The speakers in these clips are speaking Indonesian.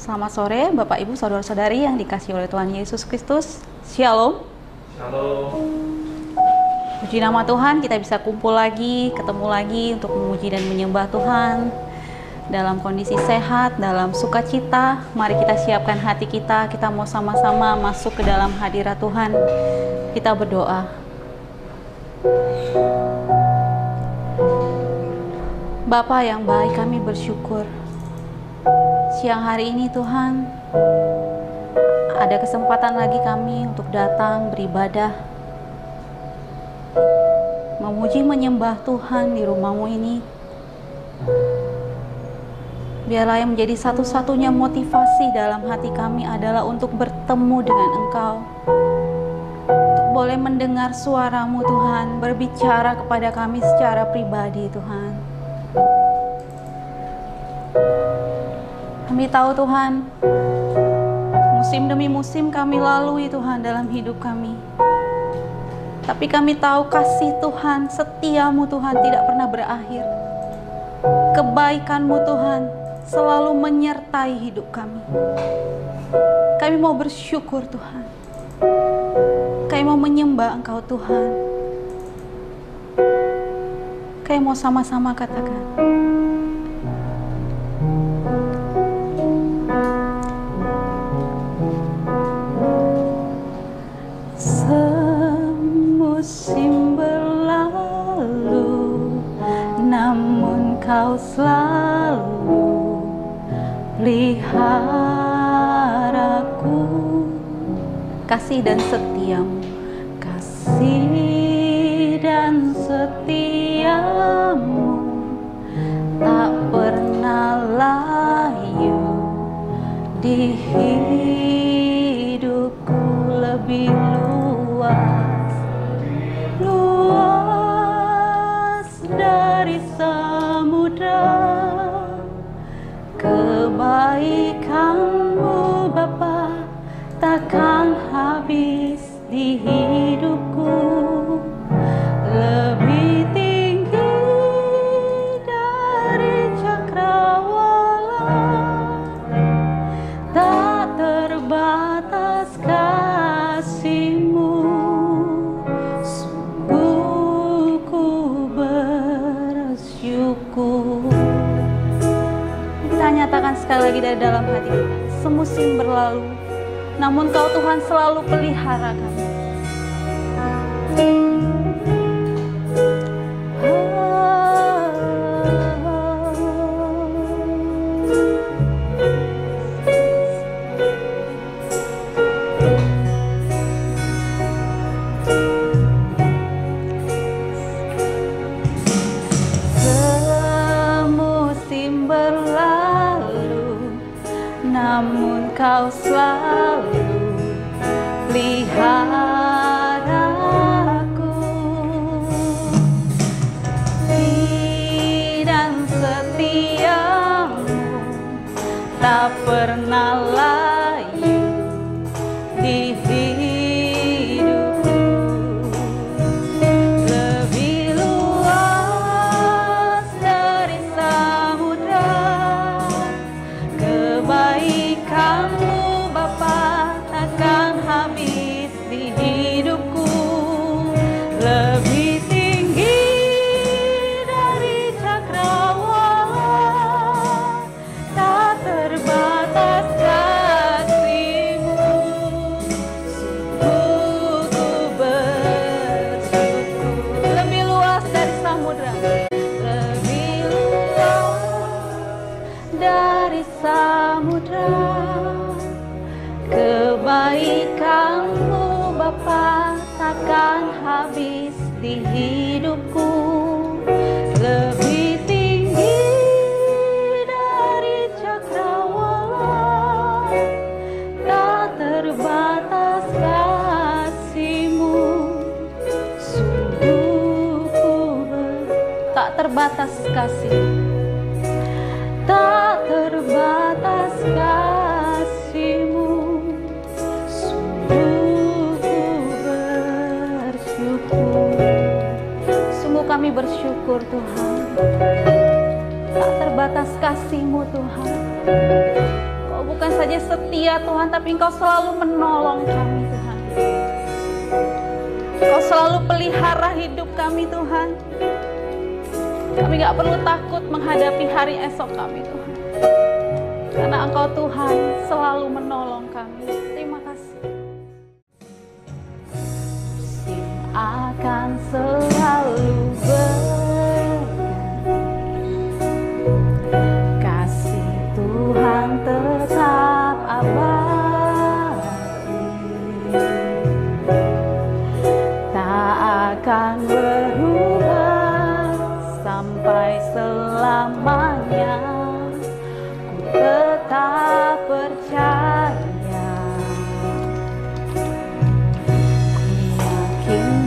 Selamat sore Bapak Ibu Saudara-saudari yang dikasihi oleh Tuhan Yesus Kristus. Shalom. Shalom. Puji nama Tuhan, kita bisa kumpul lagi, ketemu lagi untuk memuji dan menyembah Tuhan dalam kondisi sehat, dalam sukacita. Mari kita siapkan hati kita mau sama-sama masuk ke dalam hadirat Tuhan. Kita berdoa. Bapa yang baik, kami bersyukur siang hari ini Tuhan ada kesempatan lagi kami untuk datang beribadah, memuji menyembah Tuhan di rumah-Mu ini. Biarlah yang menjadi satu-satunya motivasi dalam hati kami adalah untuk bertemu dengan Engkau, untuk boleh mendengar suara-Mu Tuhan, berbicara kepada kami secara pribadi Tuhan. Kami tahu Tuhan, musim demi musim kami lalui Tuhan dalam hidup kami. Tapi kami tahu kasih Tuhan, setia-Mu Tuhan tidak pernah berakhir. Kebaikan-Mu Tuhan selalu menyertai hidup kami. Kami mau bersyukur Tuhan. Kami mau menyembah Engkau Tuhan. Kami mau sama-sama katakan, musim berlalu, namun Kau selalu peliharaku. Kasih dan setia-Mu, kasih dan setia-Mu tak pernah layu di hidupku. Lebih luas dari samudra, kebaikan-Mu Bapa takkan habis di hidupku. Lebih tinggi dari cakrawala, tak terbatas kasih-Mu. Sungguh ku bersyukur. Kita nyatakan sekali lagi dari dalam hati kita, semusim berlalu, namun Kau Tuhan selalu pelihara kami. Semusim berlalu, namun Kau selalu peliharaku. Kasih dan setia-Mu tak pernah layu di hidupku. Lebih luas dari samudra, kebaikan-Mu Bapa takkan habis di hidupku. Lebih tinggi dari cakrawala, tak terbatas kasih-Mu. Sungguh ku bersyukur. Lebih luas dari samudra, lebih luas dari samudra, kebaikan-Mu Bapa takkan habis di hidupku. Lebih tinggi dari cakrawala, tak terbatas kasih-Mu. Sungguh ku tak terbatas kasih, tak terbatas kasih-Mu. Sungguh ku bersyukur. Sungguh kami bersyukur Tuhan, tak terbatas kasih-Mu Tuhan. Kau bukan saja setia Tuhan, tapi Engkau selalu menolong kami Tuhan. Engkau selalu pelihara hidup kami Tuhan. Kami gak perlu takut menghadapi hari esok kami Tuhan, karena Engkau Tuhan selalu menolong kami. Terima kasih. Akan selalu kasih Tuhan tetap abadi, tak akan berubah sampai selamanya. Ku tetap percaya,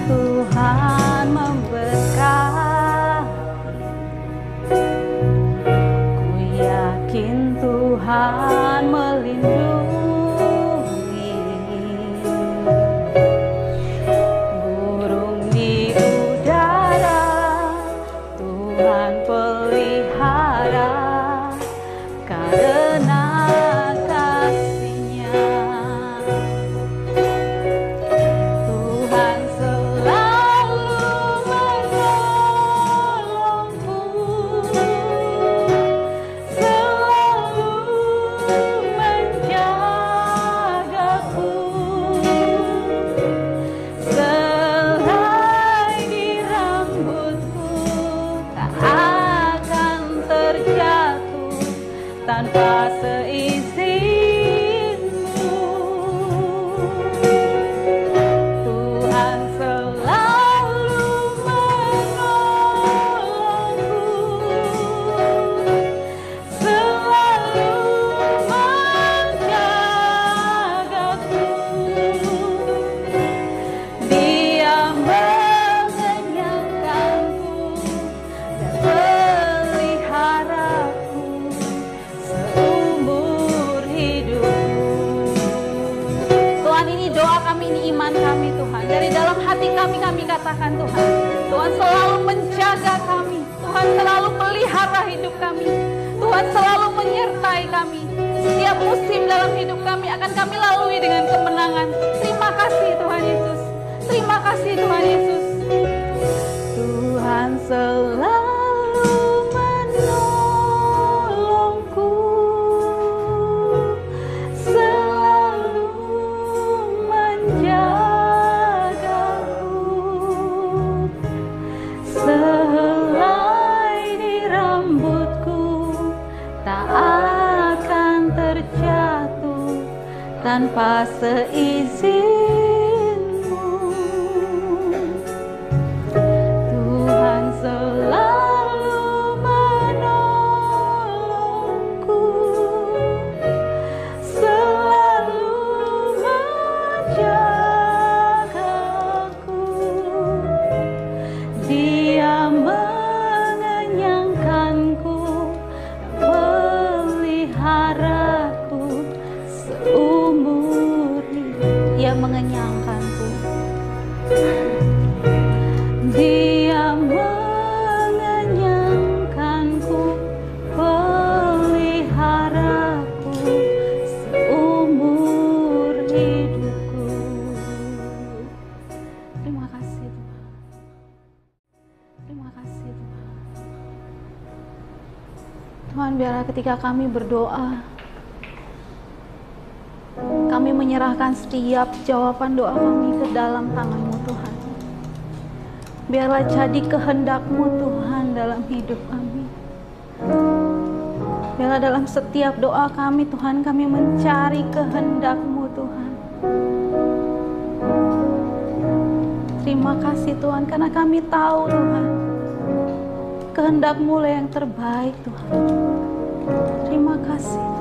Tuhan memberkati. Ku yakin Tuhan melindungi. Burung di udara Tuhan pelihara, karena kasih-Nya. Tuhan tanpa seizinmu. Tuhan selalu menolongku, selalu menjagaku. Dia mengenyangkanku dan peliharaku seumur hidupku. Tuhan, ini doa kami, ini iman kami Tuhan. Dari dalam hati kami katakan Tuhan, Tuhan selalu menjaga kami, Tuhan selalu pelihara hidup kami, Tuhan selalu menyertai kami. Setiap musim dalam hidup kami akan kami lalui dengan kemenangan. Terima kasih Tuhan Yesus. Terima kasih Tuhan Yesus. Tuhan selalu menolongku, selalu menjagaku. Selai di rambutku tak akan terjatuh tanpa seizinmu. Tuhan selalu menolongku, selalu menjagaku. Dia mengenyangkanku, meliharaku seumur hidup. Dia mengenyangkanku. Dia mengenyangkanku, peliharaku seumur hidupku. Terima kasih Tuhan. Terima kasih Tuhan. Tuhan, biarlah ketika kami berdoa, kami menyerahkan setiap jawaban doa kami ke dalam tangan-Mu Tuhan. Biarlah jadi kehendak-Mu Tuhan dalam hidup kami. Biarlah dalam setiap doa kami Tuhan, kami mencari kehendak-Mu Tuhan. Terima kasih Tuhan, karena kami tahu Tuhan, kehendak-Mu lah yang terbaik Tuhan. Terima kasih Tuhan.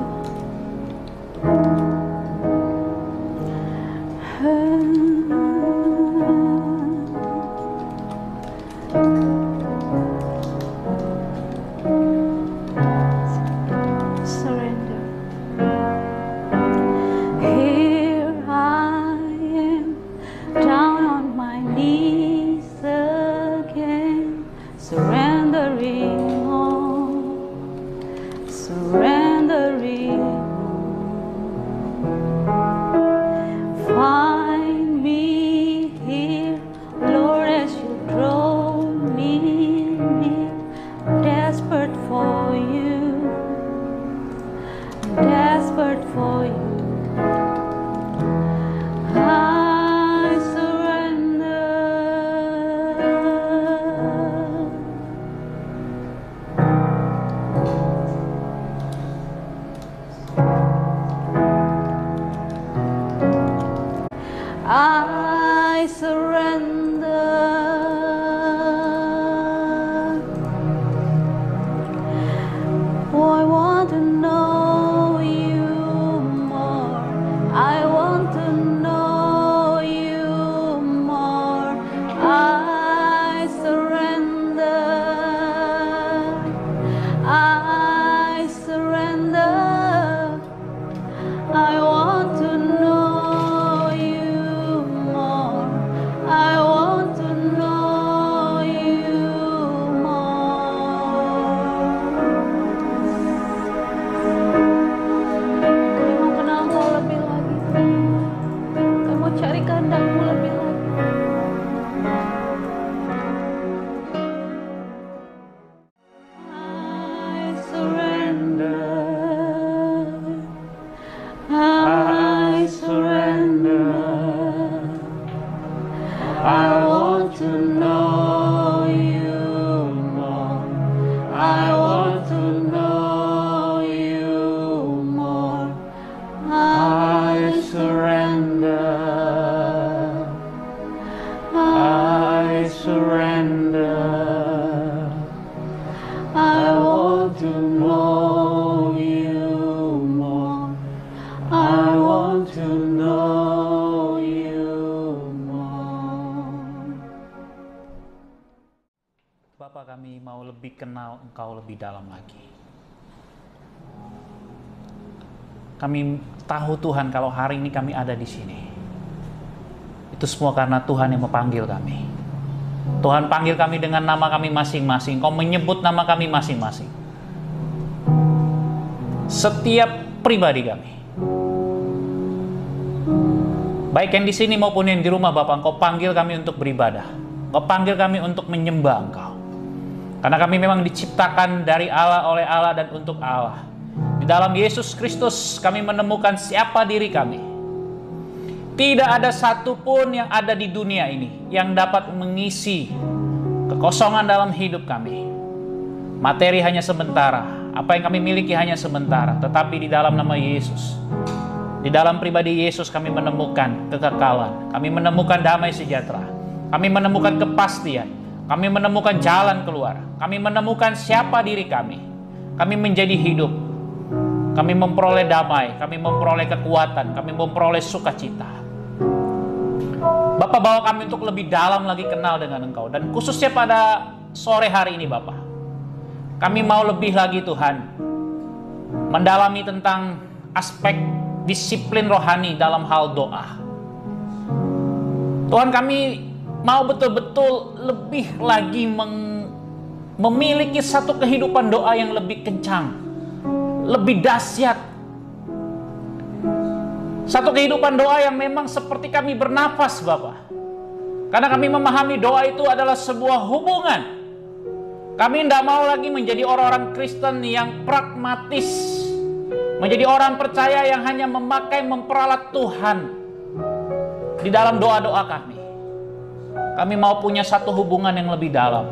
Surrender. Here I am, down on my knees again, surrendering all, surrendering all. I want to know you more. I surrender. I surrender. I want to know you more. I want to know you more. Bapa, kami mau lebih kenal Engkau lebih dalam lagi. Kami tahu Tuhan kalau hari ini kami ada di sini. Itu semua karena Tuhan yang memanggil kami. Tuhan panggil kami dengan nama kami masing-masing. Kau menyebut nama kami masing-masing. Setiap pribadi kami. Baik yang di sini maupun yang di rumah Bapak, Engkau panggil kami untuk beribadah. Engkau panggil kami untuk menyembah Engkau. Karena kami memang diciptakan dari Allah, oleh Allah, dan untuk Allah. Di dalam Yesus Kristus kami menemukan siapa diri kami. Tidak ada satupun yang ada di dunia ini yang dapat mengisi kekosongan dalam hidup kami. Materi hanya sementara, apa yang kami miliki hanya sementara. Tetapi di dalam nama Yesus, di dalam pribadi Yesus kami menemukan kekekalan. Kami menemukan damai sejahtera. Kami menemukan kepastian. Kami menemukan jalan keluar. Kami menemukan siapa diri kami. Kami menjadi hidup. Kami memperoleh damai. Kami memperoleh kekuatan. Kami memperoleh sukacita. Bapak bawa kami untuk lebih dalam lagi kenal dengan Engkau. Dan khususnya pada sore hari ini Bapak, kami mau lebih lagi Tuhan mendalami tentang aspek disiplin rohani dalam hal doa. Tuhan, kami mau betul-betul lebih lagi memiliki satu kehidupan doa yang lebih kencang, lebih dahsyat. Satu kehidupan doa yang memang seperti kami bernafas Bapak. Karena kami memahami doa itu adalah sebuah hubungan. Kami tidak mau lagi menjadi orang-orang Kristen yang pragmatis, menjadi orang percaya yang hanya memperalat Tuhan di dalam doa-doa kami. Kami mau punya satu hubungan yang lebih dalam.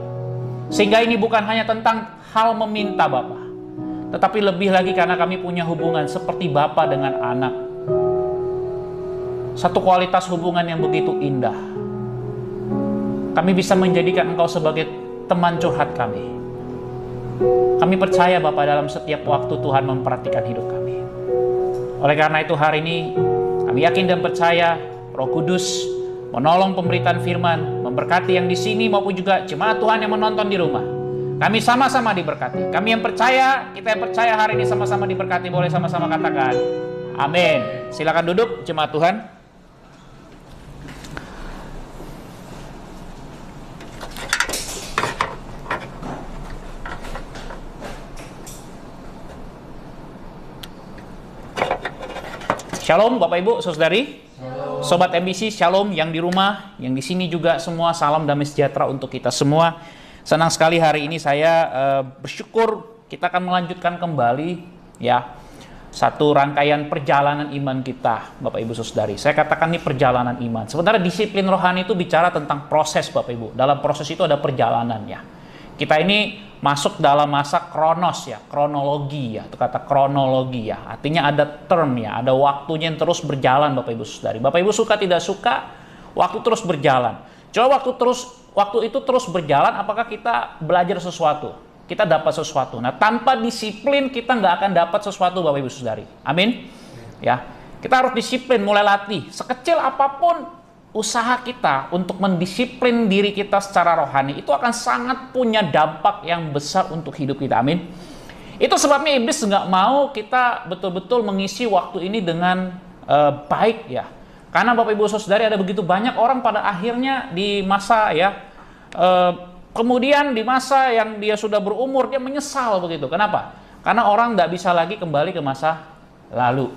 Sehingga ini bukan hanya tentang hal meminta Bapa, tetapi lebih lagi karena kami punya hubungan seperti Bapa dengan anak. Satu kualitas hubungan yang begitu indah. Kami bisa menjadikan Engkau sebagai teman curhat kami. Kami percaya Bapa dalam setiap waktu Tuhan memperhatikan hidup kami. Oleh karena itu hari ini kami yakin dan percaya Roh Kudus menolong pemberitaan firman, memberkati yang di sini maupun juga jemaat Tuhan yang menonton di rumah. Kami sama-sama diberkati. Kami yang percaya, kita yang percaya hari ini sama-sama diberkati. Boleh sama-sama katakan amin. Silakan duduk jemaat Tuhan. Shalom Bapak Ibu, Saudari, Sobat MBC, Shalom yang di rumah, yang di sini juga semua, salam damai sejahtera untuk kita semua. Senang sekali hari ini saya bersyukur kita akan melanjutkan kembali ya satu rangkaian perjalanan iman kita, Bapak Ibu Saudari. Saya katakan ini perjalanan iman. Sementara disiplin rohani itu bicara tentang proses Bapak Ibu. Dalam proses itu ada perjalanan ya. Kita ini masuk dalam masa kronos ya, kronologi ya, itu kata kronologi ya, artinya ada term ya, ada waktunya yang terus berjalan Bapak Ibu Saudari. Bapak Ibu suka tidak suka, waktu terus berjalan. Coba waktu itu terus berjalan, apakah kita belajar sesuatu? Kita dapat sesuatu. Nah, tanpa disiplin kita nggak akan dapat sesuatu Bapak Ibu Saudari. Amin. Ya, kita harus disiplin, mulai latih. Sekecil apapun usaha kita untuk mendisiplin diri kita secara rohani itu akan sangat punya dampak yang besar untuk hidup kita. Amin. Itu sebabnya iblis nggak mau kita betul-betul mengisi waktu ini dengan baik ya. Karena Bapak Ibu Saudari ada begitu banyak orang pada akhirnya di masa ya kemudian di masa yang dia sudah berumur dia menyesal begitu. Kenapa? Karena orang nggak bisa lagi kembali ke masa lalu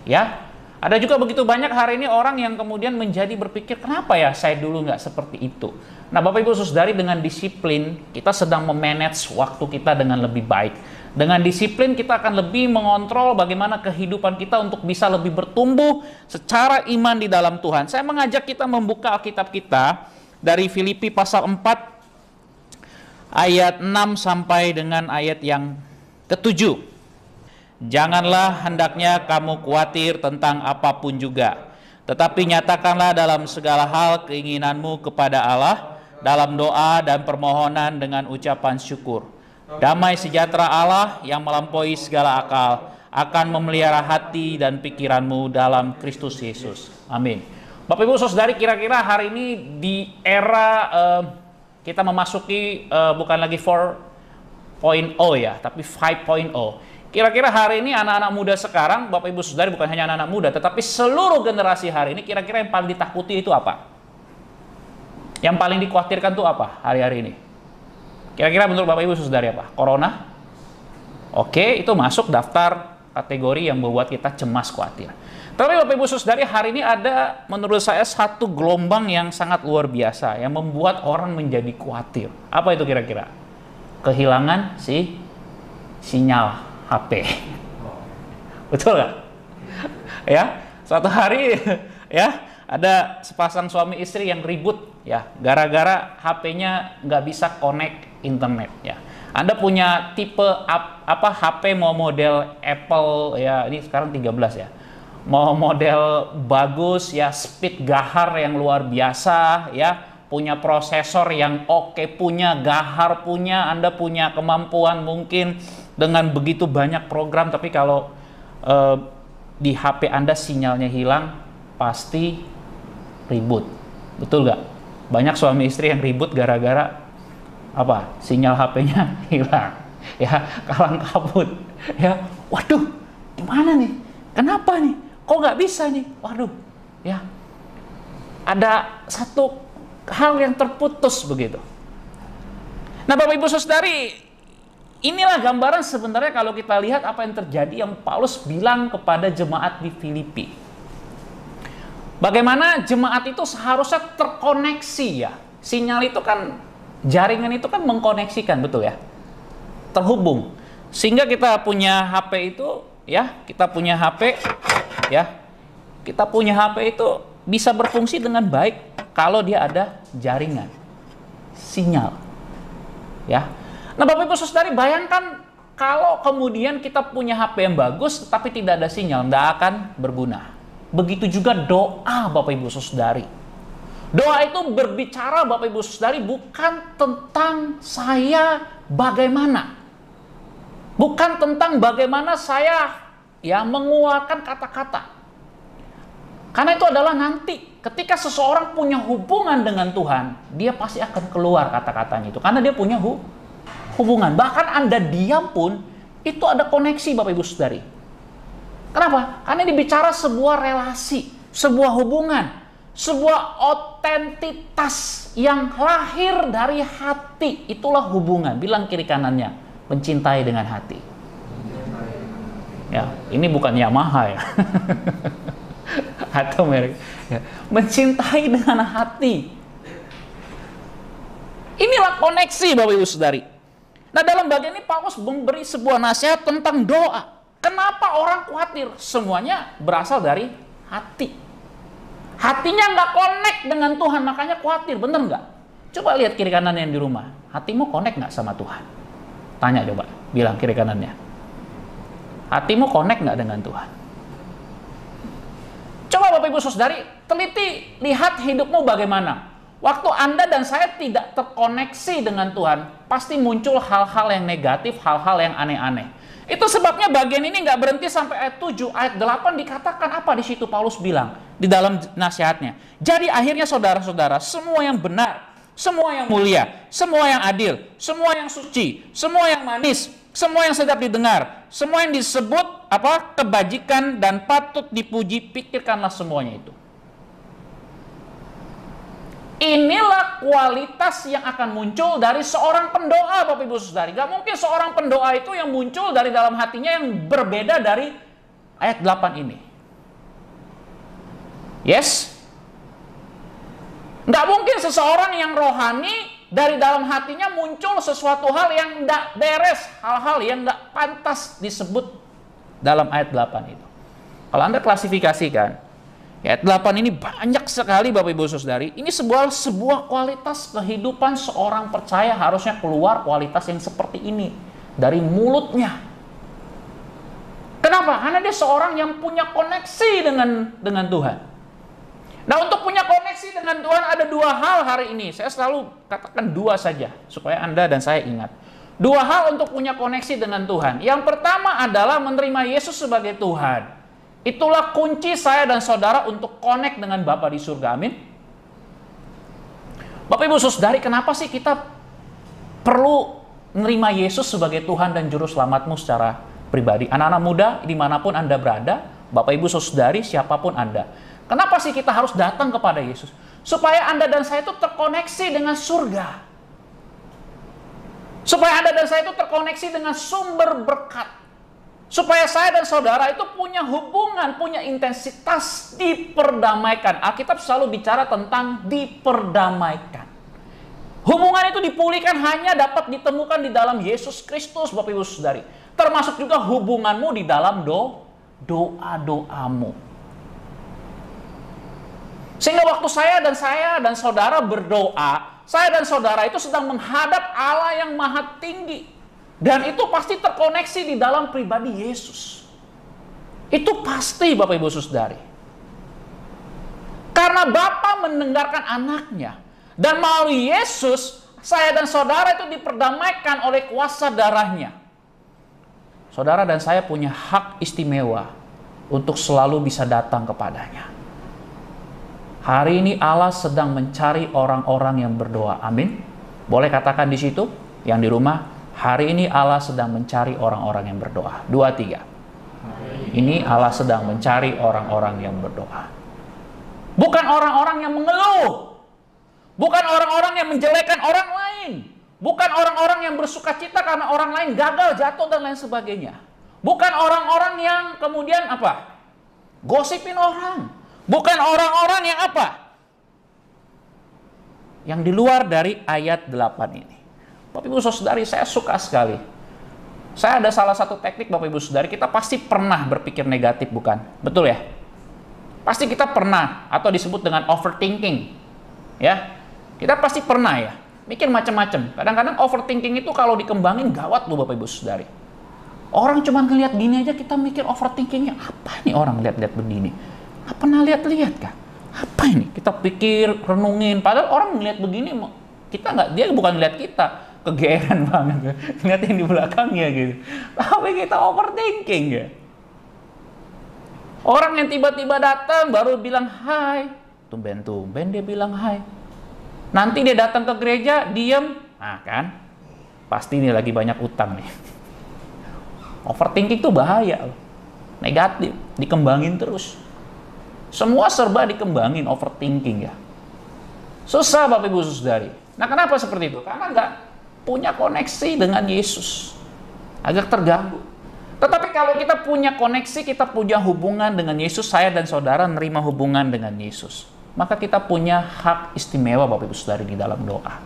ya. Ada juga begitu banyak hari ini orang yang kemudian menjadi berpikir, kenapa ya saya dulu nggak seperti itu? Nah Bapak Ibu Saudari, dengan disiplin kita sedang memanage waktu kita dengan lebih baik. Dengan disiplin kita akan lebih mengontrol bagaimana kehidupan kita untuk bisa lebih bertumbuh secara iman di dalam Tuhan. Saya mengajak kita membuka Alkitab kita dari Filipi pasal 4 ayat 6 sampai dengan ayat yang ke-7. Janganlah hendaknya kamu khawatir tentang apapun juga, tetapi nyatakanlah dalam segala hal keinginanmu kepada Allah dalam doa dan permohonan dengan ucapan syukur. Damai sejahtera Allah yang melampaui segala akal akan memelihara hati dan pikiranmu dalam Kristus Yesus. Amin. Bapak Ibu Saudari, kira-kira hari ini di era kita memasuki bukan lagi 4.0 ya, tapi 5.0. Kira-kira hari ini anak-anak muda sekarang, Bapak Ibu Saudari, bukan hanya anak-anak muda, tetapi seluruh generasi hari ini, kira-kira yang paling ditakuti itu apa? Yang paling dikhawatirkan itu apa hari-hari ini? Kira-kira menurut Bapak Ibu Saudari apa? Corona? Oke, itu masuk daftar kategori yang membuat kita cemas, khawatir. Tapi Bapak Ibu Saudari, hari ini ada menurut saya satu gelombang yang sangat luar biasa yang membuat orang menjadi khawatir. Apa itu kira-kira? Kehilangan sinyal HP. Betul nggak? Ya, suatu hari ya ada sepasang suami istri yang ribut ya gara-gara HP-nya nggak bisa connect internet ya. Anda punya tipe apa HP mau model Apple ya, ini sekarang 13 ya. Mau model bagus ya, speed gahar yang luar biasa ya, punya prosesor yang oke, punya gahar, punya Anda punya kemampuan mungkin dengan begitu banyak program, tapi kalau di HP Anda sinyalnya hilang, pasti ribut. Betul nggak? Banyak suami istri yang ribut gara-gara apa? Sinyal HP-nya hilang. Ya, kalang kabut. Ya, waduh, gimana nih? Kenapa nih? Kok nggak bisa nih? Waduh, ya. Ada satu hal yang terputus begitu. Nah, Bapak Ibu Saudari, inilah gambaran sebenarnya kalau kita lihat apa yang terjadi yang Paulus bilang kepada jemaat di Filipi. Bagaimana jemaat itu seharusnya terkoneksi ya. Sinyal itu kan, jaringan itu kan mengkoneksikan, betul ya? Terhubung. Sehingga kita punya HP itu ya, kita punya HP ya. Kita punya HP itu bisa berfungsi dengan baik kalau dia ada jaringan, sinyal. Ya. Nah, Bapak Ibu Saudari, bayangkan kalau kemudian kita punya HP yang bagus tetapi tidak ada sinyal, tidak akan berguna. Begitu juga doa, Bapak Ibu Saudari. Doa itu berbicara, Bapak Ibu Saudari, bukan tentang saya bagaimana. Bukan tentang bagaimana saya ya mengeluarkan kata-kata. Karena itu adalah nanti ketika seseorang punya hubungan dengan Tuhan, dia pasti akan keluar kata-katanya itu. Karena dia punya hubungan. Bahkan Anda diam pun, itu ada koneksi, Bapak Ibu Saudari. Kenapa? Karena dibicara sebuah relasi, sebuah hubungan, sebuah otentitas yang lahir dari hati. Itulah hubungan. Bilang kiri kanannya, mencintai dengan hati. Ya, ini bukan Yamaha ya. Atau merek ya. Mencintai dengan hati. Inilah koneksi, Bapak Ibu Saudari. Nah, dalam bagian ini Paulus memberi sebuah nasihat tentang doa. Kenapa orang khawatir? Semuanya berasal dari hati. Hatinya nggak connect dengan Tuhan, makanya khawatir. Bener nggak? Coba lihat kiri kanan yang di rumah. Hatimu connect nggak sama Tuhan? Tanya coba, bilang kiri kanannya. Hatimu connect nggak dengan Tuhan? Coba Bapak Ibu Saudari, teliti, lihat hidupmu bagaimana. Waktu Anda dan saya tidak terkoneksi dengan Tuhan, pasti muncul hal-hal yang negatif, hal-hal yang aneh-aneh. Itu sebabnya bagian ini nggak berhenti sampai ayat 7, ayat 8 dikatakan apa di situ Paulus bilang di dalam nasihatnya. Jadi akhirnya saudara-saudara, semua yang benar, semua yang mulia, semua yang adil, semua yang suci, semua yang manis, semua yang sedap didengar, semua yang disebut kebajikan dan patut dipuji, pikirkanlah semuanya itu. Inilah kualitas yang akan muncul dari seorang pendoa, Bapak Ibu Saudari. Gak mungkin seorang pendoa itu yang muncul dari dalam hatinya yang berbeda dari ayat 8 ini. Yes? Gak mungkin seseorang yang rohani dari dalam hatinya muncul sesuatu hal yang tidak beres, hal-hal yang tidak pantas disebut dalam ayat 8 itu. Kalau Anda klasifikasikan, Ayat 8 ini banyak sekali Bapak Ibu Saudari. Ini sebuah kualitas kehidupan seorang percaya harusnya keluar kualitas yang seperti ini dari mulutnya. Kenapa? Karena dia seorang yang punya koneksi dengan Tuhan. Nah, untuk punya koneksi dengan Tuhan ada dua hal hari ini. Saya selalu katakan dua saja supaya Anda dan saya ingat. Dua hal untuk punya koneksi dengan Tuhan. Yang pertama adalah menerima Yesus sebagai Tuhan. Itulah kunci saya dan saudara untuk connect dengan Bapa di surga. Amin. Bapak Ibu Saudari, kenapa sih kita perlu menerima Yesus sebagai Tuhan dan Juru Selamatmu secara pribadi? Anak-anak muda, dimanapun Anda berada, Bapak Ibu Saudari, siapapun Anda. Kenapa sih kita harus datang kepada Yesus? Supaya Anda dan saya itu terkoneksi dengan surga. Supaya Anda dan saya itu terkoneksi dengan sumber berkat. Supaya saya dan saudara itu punya hubungan, punya intensitas diperdamaikan. Alkitab selalu bicara tentang diperdamaikan. Hubungan itu dipulihkan hanya dapat ditemukan di dalam Yesus Kristus, Bapak Ibu Saudari. Termasuk juga hubunganmu di dalam doa-doamu. Sehingga waktu saya dan saudara berdoa, saya dan saudara itu sedang menghadap Allah yang maha tinggi. Dan itu pasti terkoneksi di dalam pribadi Yesus. Itu pasti Bapak Ibu Saudari. Karena Bapa mendengarkan anaknya. Dan melalui Yesus, saya dan saudara itu diperdamaikan oleh kuasa darahnya. Saudara dan saya punya hak istimewa untuk selalu bisa datang kepadanya. Hari ini Allah sedang mencari orang-orang yang berdoa. Amin. Boleh katakan di situ, yang di rumah, hari ini Allah sedang mencari orang-orang yang berdoa. 2, 3. Ini Allah sedang mencari orang-orang yang berdoa. Bukan orang-orang yang mengeluh. Bukan orang-orang yang menjelekan orang lain. Bukan orang-orang yang bersuka cita karena orang lain gagal, jatuh, dan lain sebagainya. Bukan orang-orang yang kemudian apa? Gosipin orang. Bukan orang-orang yang apa? Yang di luar dari ayat 8 ini. Bapak Ibu Saudari, saya suka sekali. Saya ada salah satu teknik Bapak Ibu Saudari, kita pasti pernah berpikir negatif, bukan? Betul ya? Pasti kita pernah, atau disebut dengan overthinking. Ya, kita pasti pernah ya, mikir macam-macam. Kadang-kadang overthinking itu kalau dikembangin gawat loh Bapak Ibu Saudari. Orang cuma ngelihat gini aja kita mikir overthinkingnya, apa nih orang lihat-lihat begini? Nggak pernah lihat-lihat kan? Apa ini? Kita pikir, renungin. Padahal orang ngelihat begini, kita nggak, dia bukan lihat kita. Kegeeran banget. Ngeliat yang di belakangnya gitu. Tapi kita overthinking ya. Orang yang tiba-tiba datang baru bilang hai. Tumben-tumben dia bilang hai. Nanti dia datang ke gereja, diem. Nah kan? Pasti ini lagi banyak utang nih. Overthinking tuh bahaya. Negatif. Dikembangin terus. Semua serba dikembangin, overthinking ya. Susah Bapak Ibu Saudari. Nah kenapa seperti itu? Karena nggak punya koneksi dengan Yesus. Agak terganggu. Tetapi kalau kita punya koneksi, kita punya hubungan dengan Yesus, saya dan saudara menerima hubungan dengan Yesus. Maka kita punya hak istimewa Bapak Ibu Saudari di dalam doa.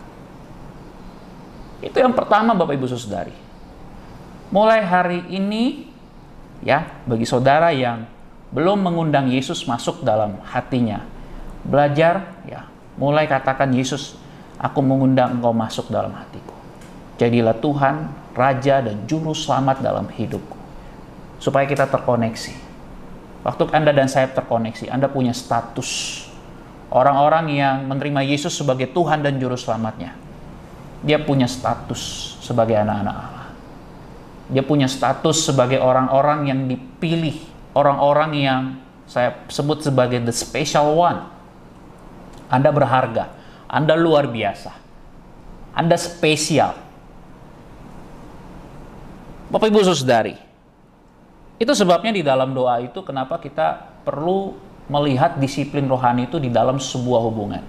Itu yang pertama Bapak Ibu Saudari. Mulai hari ini, ya, bagi saudara yang belum mengundang Yesus masuk dalam hatinya, belajar, ya, mulai katakan Yesus, aku mengundang engkau masuk dalam hatiku. Jadilah Tuhan, Raja dan Juru Selamat dalam hidupku. Supaya kita terkoneksi. Waktu Anda dan saya terkoneksi, Anda punya status. Orang-orang yang menerima Yesus sebagai Tuhan dan Juru Selamatnya, dia punya status sebagai anak-anak Allah. Dia punya status sebagai orang-orang yang dipilih. Orang-orang yang saya sebut sebagai the special one. Anda berharga. Anda luar biasa. Anda spesial. Bapak Ibu Saudari, itu sebabnya di dalam doa itu kenapa kita perlu melihat disiplin rohani itu di dalam sebuah hubungan.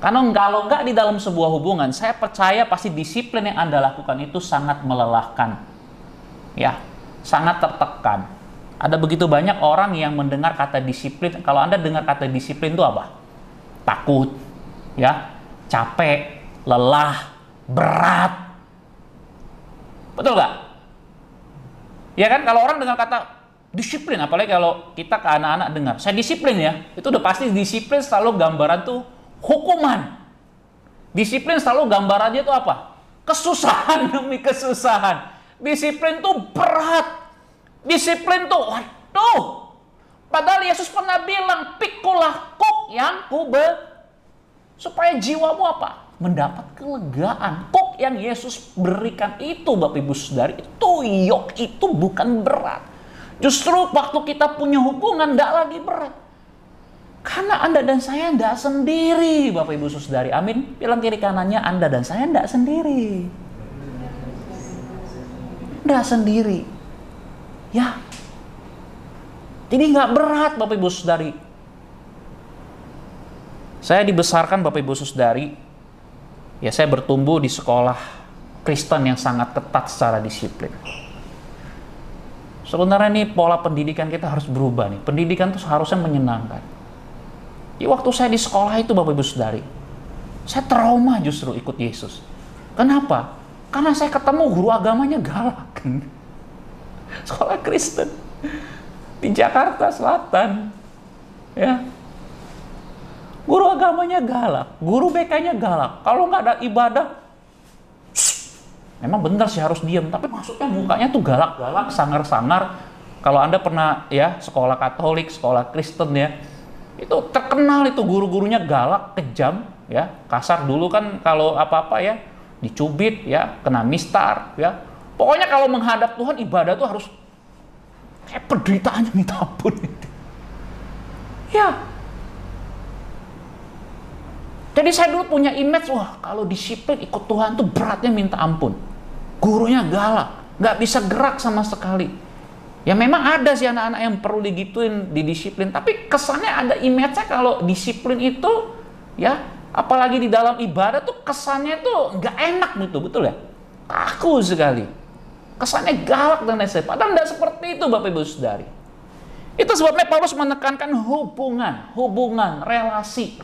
Karena kalau nggak di dalam sebuah hubungan, saya percaya pasti disiplin yang Anda lakukan itu sangat melelahkan. Ya, sangat tertekan. Ada begitu banyak orang yang mendengar kata disiplin. Kalau Anda dengar kata disiplin itu apa? Takut, ya, capek, lelah, berat. Betul nggak? Ya kan, kalau orang dengar kata Disiplin, apalagi kalau kita ke anak-anak dengar, saya disiplin ya, itu udah pasti disiplin selalu gambaran tuh hukuman. Disiplin selalu gambarannya tuh apa? Kesusahan demi kesusahan. Disiplin tuh berat. Disiplin tuh, waduh. Padahal Yesus pernah bilang, pikulah kuk yang supaya jiwamu apa? Mendapat kelegaan. Kuk yang Yesus berikan itu, Bapak Ibu Saudari, itu yok, itu bukan berat. Justru waktu kita punya hubungan tidak lagi berat. Karena Anda dan saya tidak sendiri, Bapak Ibu Saudari. Amin. Bilang kiri kanannya, Anda dan saya tidak sendiri. Tidak sendiri. Ya. Jadi nggak berat, Bapak Ibu Saudari. Saya dibesarkan, Bapak Ibu Saudari. Ya, saya bertumbuh di sekolah Kristen yang sangat ketat secara disiplin. Sebenarnya nih pola pendidikan kita harus berubah nih. Pendidikan itu seharusnya menyenangkan. Ya, waktu saya di sekolah itu, Bapak Ibu Saudari, saya trauma justru ikut Yesus. Kenapa? Karena saya ketemu guru agamanya galak. Sekolah Kristen di Jakarta Selatan. Ya. Guru agamanya galak, guru BK-nya galak. Kalau nggak ada ibadah, memang benar sih harus diam, tapi maksudnya mukanya tuh galak-galak, sangar-sangar. Kalau Anda pernah ya sekolah Katolik, sekolah Kristen ya, itu terkenal itu guru-gurunya galak, kejam, ya kasar. Dulu kan kalau apa-apa ya dicubit, ya kena mistar, ya. Pokoknya kalau menghadap Tuhan ibadah tuh harus kayak penderitaannya minta ampun. Ya. Jadi saya dulu punya image, wah kalau disiplin ikut Tuhan tuh beratnya minta ampun. Gurunya galak, nggak bisa gerak sama sekali. Ya memang ada sih anak-anak yang perlu digituin, didisiplin. Tapi kesannya ada image-nya kalau disiplin itu, ya apalagi di dalam ibadah tuh kesannya tuh nggak enak gitu, betul ya? Kaku sekali. Kesannya galak dan lain-lain. Padahal nggak seperti itu, Bapak Ibu Saudari. Itu sebabnya Paulus menekankan hubungan, relasi.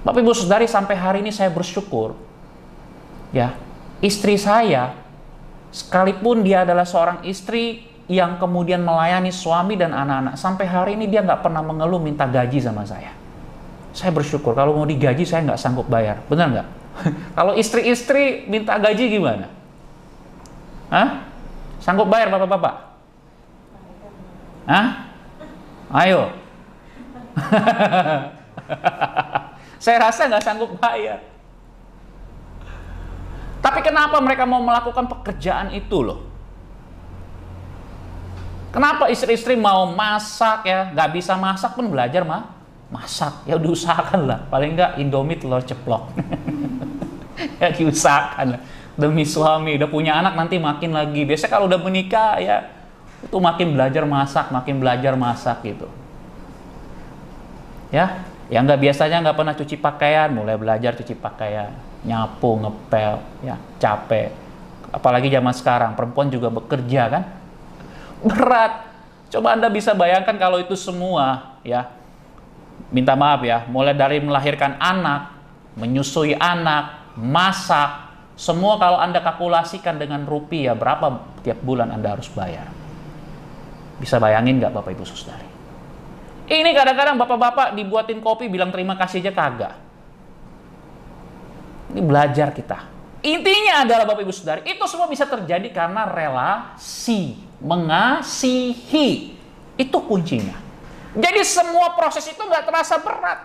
Bapak Ibu Saudari, sampai hari ini saya bersyukur, ya, istri saya, sekalipun dia adalah seorang istri yang kemudian melayani suami dan anak-anak, sampai hari ini dia nggak pernah mengeluh minta gaji sama saya. Saya bersyukur, kalau mau digaji saya nggak sanggup bayar, benar nggak? Kalau istri-istri minta gaji gimana? Hah? Sanggup bayar bapak-bapak? Hah? Ayo. Saya rasa nggak sanggup bayar. Tapi kenapa mereka mau melakukan pekerjaan itu loh? Kenapa istri-istri mau masak ya? Nggak bisa masak pun belajar masak. Ya diusahakan lah. Paling nggak Indomie telur ceplok. Ya diusahakan lah. Demi suami. Udah punya anak nanti makin lagi. Biasanya kalau udah menikah ya itu makin belajar masak gitu. Ya. Yang nggak biasanya nggak pernah cuci pakaian, mulai belajar cuci pakaian, nyapu, ngepel, ya capek. Apalagi zaman sekarang, perempuan juga bekerja kan, berat. Coba Anda bisa bayangkan kalau itu semua, ya, minta maaf ya, mulai dari melahirkan anak, menyusui anak, masak, semua kalau Anda kalkulasikan dengan rupiah, berapa tiap bulan Anda harus bayar? Bisa bayangin nggak Bapak Ibu Saudari? Ini kadang-kadang bapak-bapak dibuatin kopi bilang terima kasih aja kagak. Ini belajar kita. Intinya adalah Bapak Ibu Saudari, itu semua bisa terjadi karena relasi, mengasihi. Itu kuncinya. Jadi semua proses itu nggak terasa berat.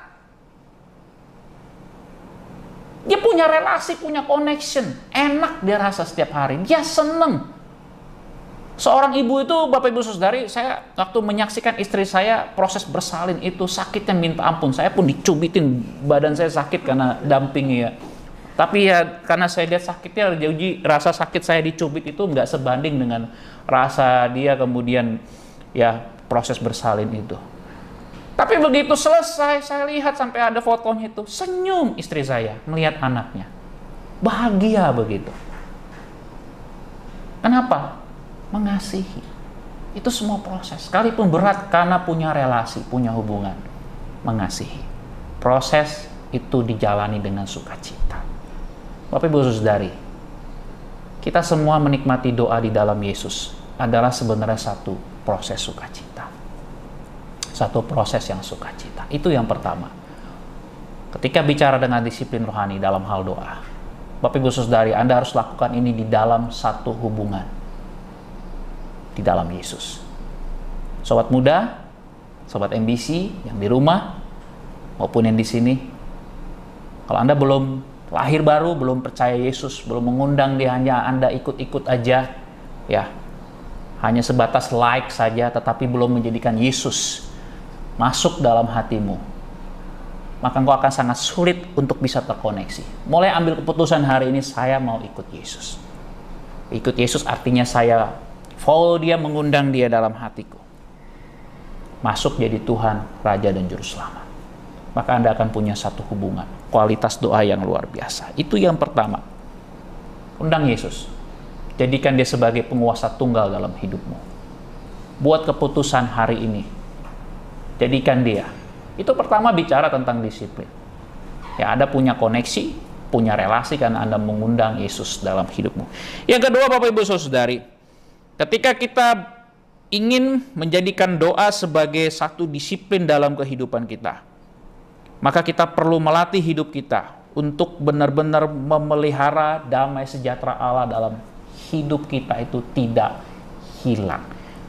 Dia punya relasi, punya connection. Enak dia rasa setiap hari. Dia seneng. Seorang ibu itu, Bapak Ibu Saudari, saya waktu menyaksikan istri saya proses bersalin itu sakitnya minta ampun. Saya pun dicubitin, badan saya sakit karena dampingi ya. Tapi ya karena saya lihat sakitnya, rasa sakit saya dicubit itu nggak sebanding dengan rasa dia kemudian ya proses bersalin itu. Tapi begitu selesai, saya lihat sampai ada fotonya itu, senyum istri saya melihat anaknya. Bahagia begitu. Kenapa? Mengasihi. Itu semua proses. Sekalipun berat karena punya relasi, punya hubungan. Mengasihi. Proses itu dijalani dengan sukacita. Bapak Ibu Saudari, kita semua menikmati doa di dalam Yesus. adalah sebenarnya satu proses sukacita. Satu proses yang sukacita. Itu yang pertama. Ketika bicara dengan disiplin rohani dalam hal doa, Bapak Ibu Saudari, Anda harus lakukan ini di dalam satu hubungan. Di dalam Yesus. Sobat muda, sobat MBC yang di rumah maupun yang di sini, kalau Anda belum lahir baru, belum percaya Yesus, belum mengundang dia, hanya Anda ikut-ikut aja, ya, hanya sebatas like saja, tetapi belum menjadikan Yesus masuk dalam hatimu, maka engkau akan sangat sulit untuk bisa terkoneksi. Mulai ambil keputusan hari ini, saya mau ikut Yesus. Ikut Yesus artinya saya follow dia, mengundang dia dalam hatiku. Masuk jadi Tuhan, Raja dan Juru Selamat. Maka Anda akan punya satu hubungan, kualitas doa yang luar biasa. Itu yang pertama. Undang Yesus. Jadikan dia sebagai penguasa tunggal dalam hidupmu. Buat keputusan hari ini. Jadikan dia. Itu pertama bicara tentang disiplin. Ya, Anda punya koneksi, punya relasi karena Anda mengundang Yesus dalam hidupmu. Yang kedua, Bapak Ibu Saudari, ketika kita ingin menjadikan doa sebagai satu disiplin dalam kehidupan kita, maka kita perlu melatih hidup kita untuk benar-benar memelihara damai sejahtera Allah dalam hidup kita itu tidak hilang.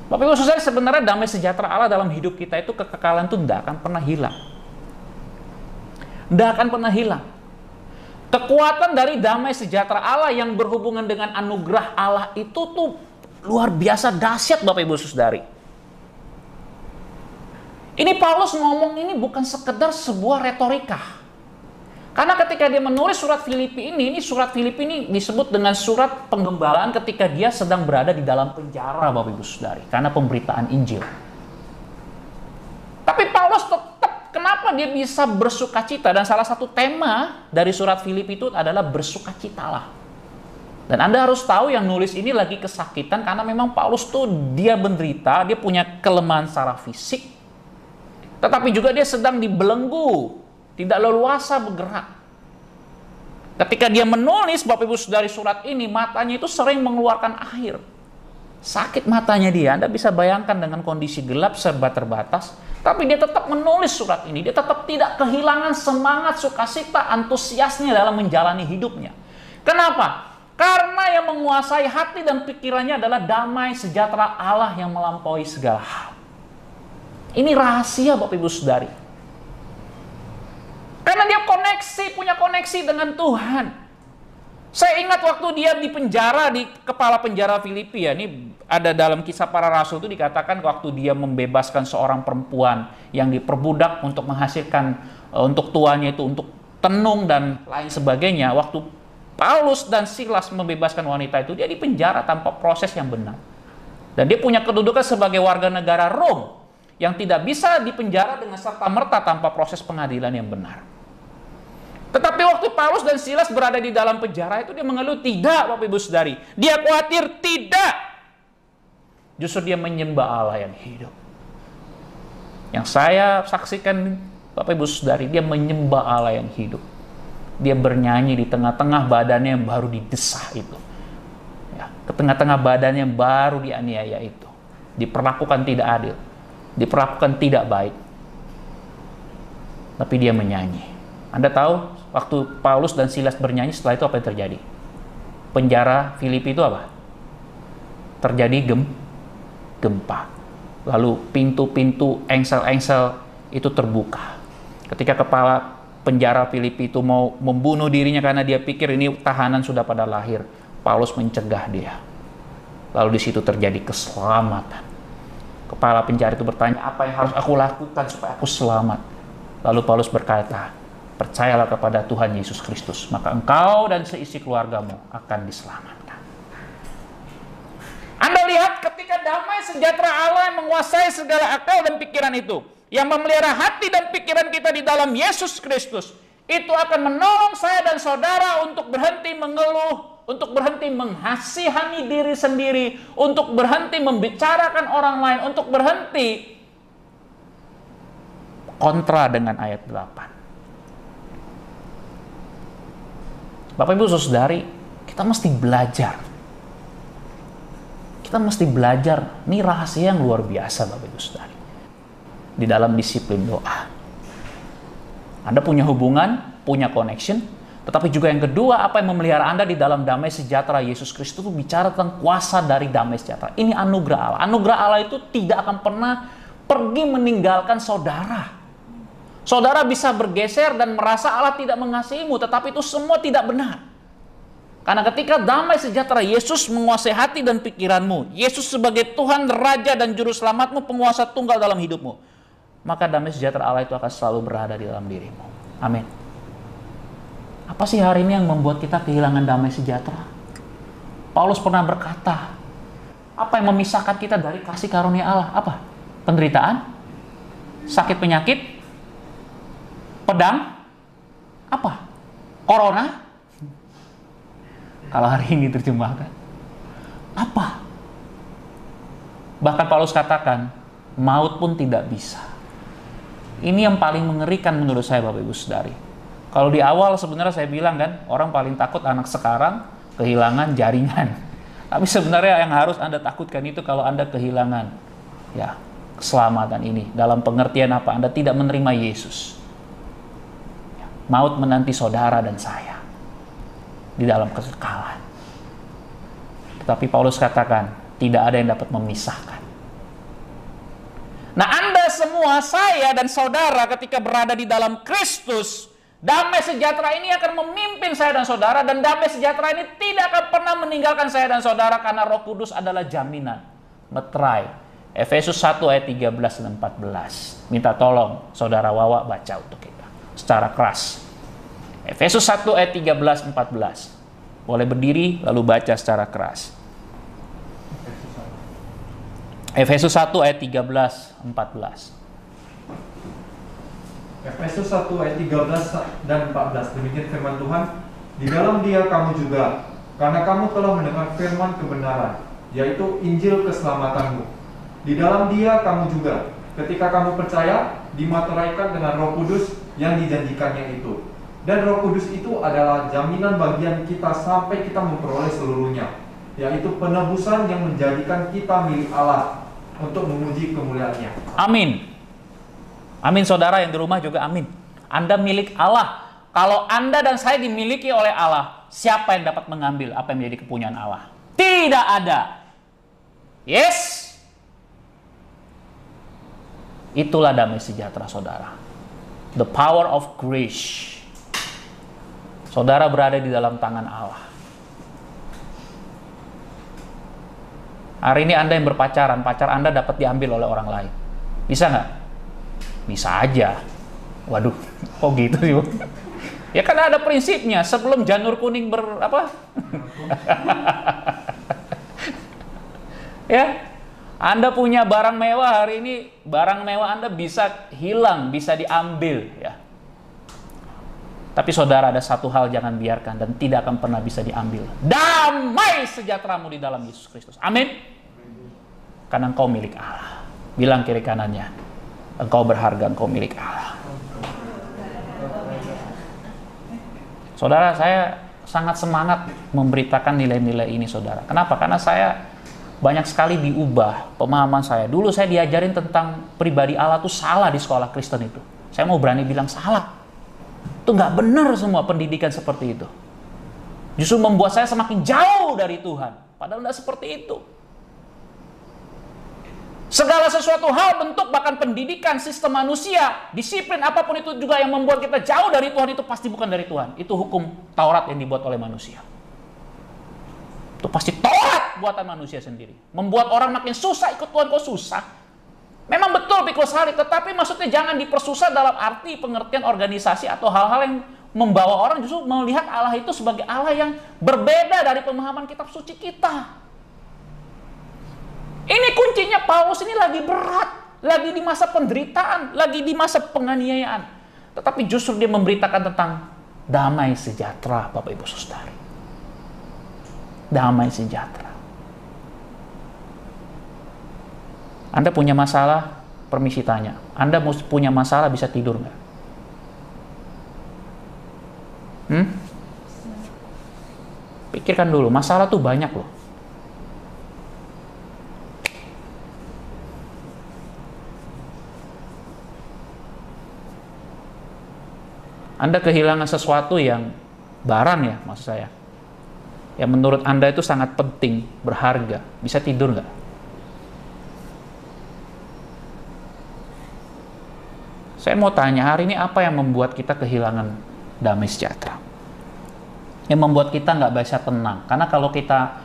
Bapak Ibu Saudara, sebenarnya damai sejahtera Allah dalam hidup kita itu kekekalan itu tidak akan pernah hilang. Tidak akan pernah hilang. Kekuatan dari damai sejahtera Allah yang berhubungan dengan anugerah Allah itu tuh luar biasa dahsyat, Bapak Ibu Saudari. Ini Paulus ngomong ini bukan sekedar sebuah retorika. Karena ketika dia menulis surat Filipi ini surat Filipi ini disebut dengan surat penggembalaan ketika dia sedang berada di dalam penjara, Bapak Ibu Saudari, karena pemberitaan Injil. Tapi Paulus tetap, kenapa dia bisa bersukacita? Dan salah satu tema dari surat Filipi itu adalah bersukacitalah. Dan Anda harus tahu yang nulis ini lagi kesakitan karena memang Paulus tuh dia menderita, dia punya kelemahan secara fisik. Tetapi juga dia sedang dibelenggu, tidak leluasa bergerak. Ketika dia menulis, Bapak Ibu Saudari, surat ini, matanya itu sering mengeluarkan air. Sakit matanya dia, Anda bisa bayangkan dengan kondisi gelap serba terbatas. Tapi dia tetap menulis surat ini, dia tetap tidak kehilangan semangat, sukacita, antusiasnya dalam menjalani hidupnya. Kenapa? Karena yang menguasai hati dan pikirannya adalah damai sejahtera Allah yang melampaui segala hal. Ini rahasia, Bapak Ibu Saudari. Karena dia punya koneksi dengan Tuhan. Saya ingat waktu dia di penjara, di kepala penjara Filipi, ya, ini ada dalam Kisah Para Rasul itu dikatakan waktu dia membebaskan seorang perempuan yang diperbudak untuk menghasilkan untuk tuannya itu untuk tenung dan lain sebagainya. Waktu Paulus dan Silas membebaskan wanita itu, dia di penjara tanpa proses yang benar. Dan dia punya kedudukan sebagai warga negara Rom yang tidak bisa dipenjara dengan serta-merta tanpa proses pengadilan yang benar. Tetapi waktu Paulus dan Silas berada di dalam penjara itu dia mengeluh, tidak, Bapak Ibu Saudari. Dia khawatir, tidak. Justru dia menyembah Allah yang hidup. Yang saya saksikan, Bapak Ibu Saudari, dia menyembah Allah yang hidup. Dia bernyanyi di tengah-tengah badannya yang baru didesah itu. Ya, ke tengah-tengah badannya yang baru dianiaya itu. Diperlakukan tidak adil. Diperlakukan tidak baik. Tapi dia menyanyi. Anda tahu waktu Paulus dan Silas bernyanyi, setelah itu apa yang terjadi? Penjara Filipi itu apa? Terjadi gempa. Lalu pintu-pintu engsel-engsel itu terbuka. Ketika kepala penjara Filipi itu mau membunuh dirinya karena dia pikir ini tahanan sudah pada lahir, Paulus mencegah dia. Lalu di situ terjadi keselamatan. Kepala penjara itu bertanya, apa yang harus aku lakukan supaya aku selamat? Lalu Paulus berkata, percayalah kepada Tuhan Yesus Kristus, maka engkau dan seisi keluargamu akan diselamatkan. Anda lihat ketika damai sejahtera Allah yang menguasai segala akal dan pikiran itu, yang memelihara hati dan pikiran kita di dalam Yesus Kristus, itu akan menolong saya dan saudara untuk berhenti mengeluh, untuk berhenti menghasihani diri sendiri, untuk berhenti membicarakan orang lain, untuk berhenti kontra dengan ayat 8. Bapak Ibu Saudari, kita mesti belajar. Kita mesti belajar, ini rahasia yang luar biasa Bapak Ibu Saudara. Di dalam disiplin doa. Anda punya hubungan, punya connection, tetapi juga yang kedua, apa yang memelihara Anda di dalam damai sejahtera Yesus Kristus itu bicara tentang kuasa dari damai sejahtera. Ini anugerah Allah. Anugerah Allah itu tidak akan pernah pergi meninggalkan saudara. Saudara bisa bergeser dan merasa Allah tidak mengasihimu, tetapi itu semua tidak benar. Karena ketika damai sejahtera Yesus menguasai hati dan pikiranmu, Yesus sebagai Tuhan, Raja dan Juru Selamatmu, penguasa tunggal dalam hidupmu, maka damai sejahtera Allah itu akan selalu berada di dalam dirimu. Amin. Apa sih hari ini yang membuat kita kehilangan damai sejahtera? Paulus pernah berkata, apa yang memisahkan kita dari kasih karunia Allah? Apa? Penderitaan? Sakit penyakit? Pedang? Apa? Corona? Kalau hari ini terjemahkan. Apa? Bahkan Paulus katakan, maut pun tidak bisa. Ini yang paling mengerikan menurut saya Bapak Ibu Saudari. Kalau di awal sebenarnya saya bilang kan, orang paling takut anak sekarang kehilangan jaringan. Tapi sebenarnya yang harus Anda takutkan itu kalau Anda kehilangan ya keselamatan ini. Dalam pengertian apa? Anda tidak menerima Yesus. Maut menanti saudara dan saya di dalam kekekalan. Tetapi Paulus katakan, tidak ada yang dapat memisahkan. Nah, Anda semua, saya dan saudara ketika berada di dalam Kristus, damai sejahtera ini akan memimpin saya dan saudara, dan damai sejahtera ini tidak akan pernah meninggalkan saya dan saudara karena Roh Kudus adalah jaminan. Meterai. Efesus 1 ayat 13 dan 14. Minta tolong saudara Wawa baca untuk kita secara keras. Efesus 1 ayat 13-14. Boleh berdiri lalu baca secara keras. Efesus 1 ayat 13-14. Efesus 1 ayat 13 dan 14. Demikian firman Tuhan. Di dalam Dia kamu juga, karena kamu telah mendengar firman kebenaran, yaitu Injil keselamatanmu. Di dalam Dia kamu juga, ketika kamu percaya, dimateraikan dengan Roh Kudus yang dijanjikannya itu. Dan Roh Kudus itu adalah jaminan bagian kita sampai kita memperoleh seluruhnya, yaitu penebusan yang menjadikan kita milik Allah untuk memuji kemuliaan-Nya. Amin. Amin saudara yang di rumah juga amin. Anda milik Allah. Kalau Anda dan saya dimiliki oleh Allah, siapa yang dapat mengambil apa yang menjadi kepunyaan Allah? Tidak ada. Yes. Itulah damai sejahtera saudara. The power of grace. Saudara berada di dalam tangan Allah. Hari ini Anda yang berpacaran, pacar Anda dapat diambil oleh orang lain. Bisa nggak? Bisa aja. Waduh, kok gitu sih? Ya kan ada prinsipnya. Sebelum janur kuning ya, Anda punya barang mewah hari ini, barang mewah Anda bisa hilang, bisa diambil ya. Tapi saudara, ada satu hal jangan biarkan dan tidak akan pernah bisa diambil. Damai sejahteramu di dalam Yesus Kristus. Amin. Karena engkau milik Allah. Bilang kiri kanannya, engkau berharga, engkau milik Allah. Saudara, saya sangat semangat memberitakan nilai-nilai ini saudara. Kenapa? Karena saya banyak sekali diubah pemahaman saya. Dulu saya diajarin tentang pribadi Allah itu salah di sekolah Kristen itu. Saya mau berani bilang salah. Itu nggak benar semua pendidikan seperti itu. Justru membuat saya semakin jauh dari Tuhan. Padahal nggak seperti itu. Segala sesuatu hal, bentuk, bahkan pendidikan, sistem manusia, disiplin apapun itu juga yang membuat kita jauh dari Tuhan, itu pasti bukan dari Tuhan. Itu hukum Taurat yang dibuat oleh manusia. Itu pasti Taurat buatan manusia sendiri. Membuat orang makin susah ikut Tuhan, kok susah. Memang betul pikul salib, tetapi maksudnya jangan dipersusah dalam arti pengertian organisasi atau hal-hal yang membawa orang justru melihat Allah itu sebagai Allah yang berbeda dari pemahaman kitab suci kita. Ini kuncinya, Paulus ini lagi berat, lagi di masa penderitaan, lagi di masa penganiayaan. Tetapi justru dia memberitakan tentang damai sejahtera, Bapak Ibu Saudara. Damai sejahtera. Anda punya masalah, permisi tanya. Anda punya masalah bisa tidur nggak? Pikirkan dulu, masalah tuh banyak loh. Anda kehilangan sesuatu yang barang ya, maksud saya, yang menurut Anda itu sangat penting, berharga, bisa tidur nggak? Saya mau tanya, hari ini apa yang membuat kita kehilangan damai sejahtera? Yang membuat kita nggak bisa tenang. Karena kalau kita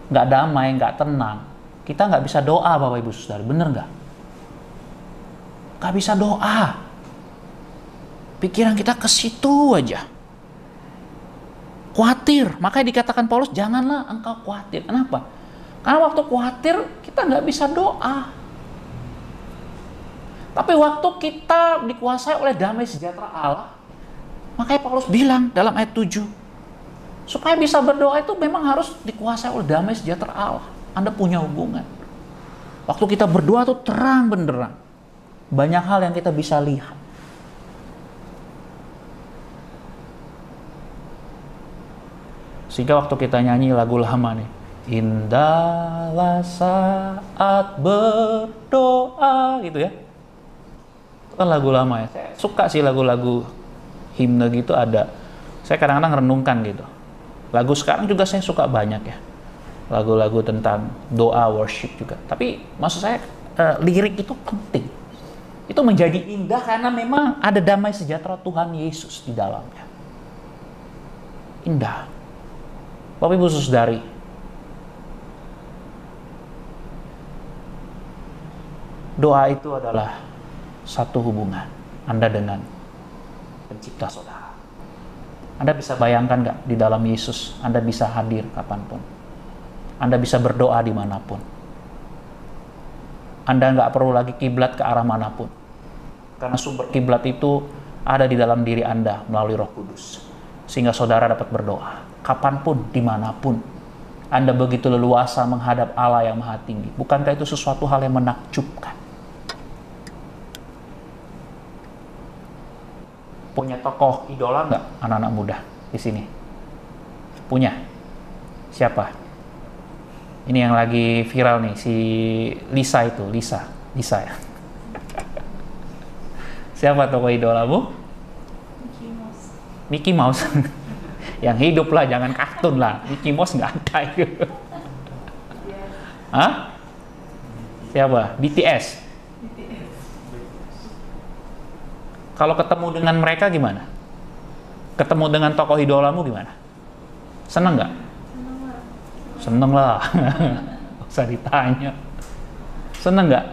nggak damai, nggak tenang, kita nggak bisa doa, Bapak Ibu Saudara. Bener nggak? Nggak bisa doa. Pikiran kita ke situ aja. Khawatir. Makanya dikatakan Paulus, janganlah engkau khawatir. Kenapa? Karena waktu khawatir, kita nggak bisa doa. Tapi waktu kita dikuasai oleh damai sejahtera Allah, makanya Paulus bilang dalam ayat 7, supaya bisa berdoa itu memang harus dikuasai oleh damai sejahtera Allah. Anda punya hubungan. Waktu kita berdoa itu terang benderang. Banyak hal yang kita bisa lihat. Sehingga waktu kita nyanyi lagu lama nih, indahlah saat berdoa, gitu ya. Kan lagu lama ya. Saya suka sih lagu-lagu himne gitu ada. Saya kadang-kadang renungkan gitu. Lagu sekarang juga saya suka banyak ya. Lagu-lagu tentang doa, worship juga. Tapi maksud saya lirik itu penting. Itu menjadi indah karena memang ada damai sejahtera Tuhan Yesus di dalamnya. Indah. Bapak Ibu Saudari, doa itu adalah satu hubungan Anda dengan pencipta saudara. Anda bisa bayangkan nggak, di dalam Yesus Anda bisa hadir kapanpun. Anda bisa berdoa dimanapun. Anda nggak perlu lagi kiblat ke arah manapun. Karena sumber kiblat itu ada di dalam diri Anda melalui Roh Kudus. Sehingga saudara dapat berdoa kapanpun, dimanapun. Anda begitu leluasa menghadap Allah yang Maha Tinggi. Bukankah itu sesuatu hal yang menakjubkan? Punya tokoh idola nggak anak-anak muda di sini? Punya? Siapa? Ini yang lagi viral nih, si Lisa itu, Lisa ya. Siapa tokoh idolamu? Mickey Mouse. Yang hidup lah, jangan kartun lah. Mickey Mouse nggak ada itu. Hah? Siapa? BTS. Kalau ketemu dengan mereka gimana? Ketemu dengan tokoh idolamu gimana? Seneng nggak? Seneng lah. Nggak usah ditanya. Seneng nggak?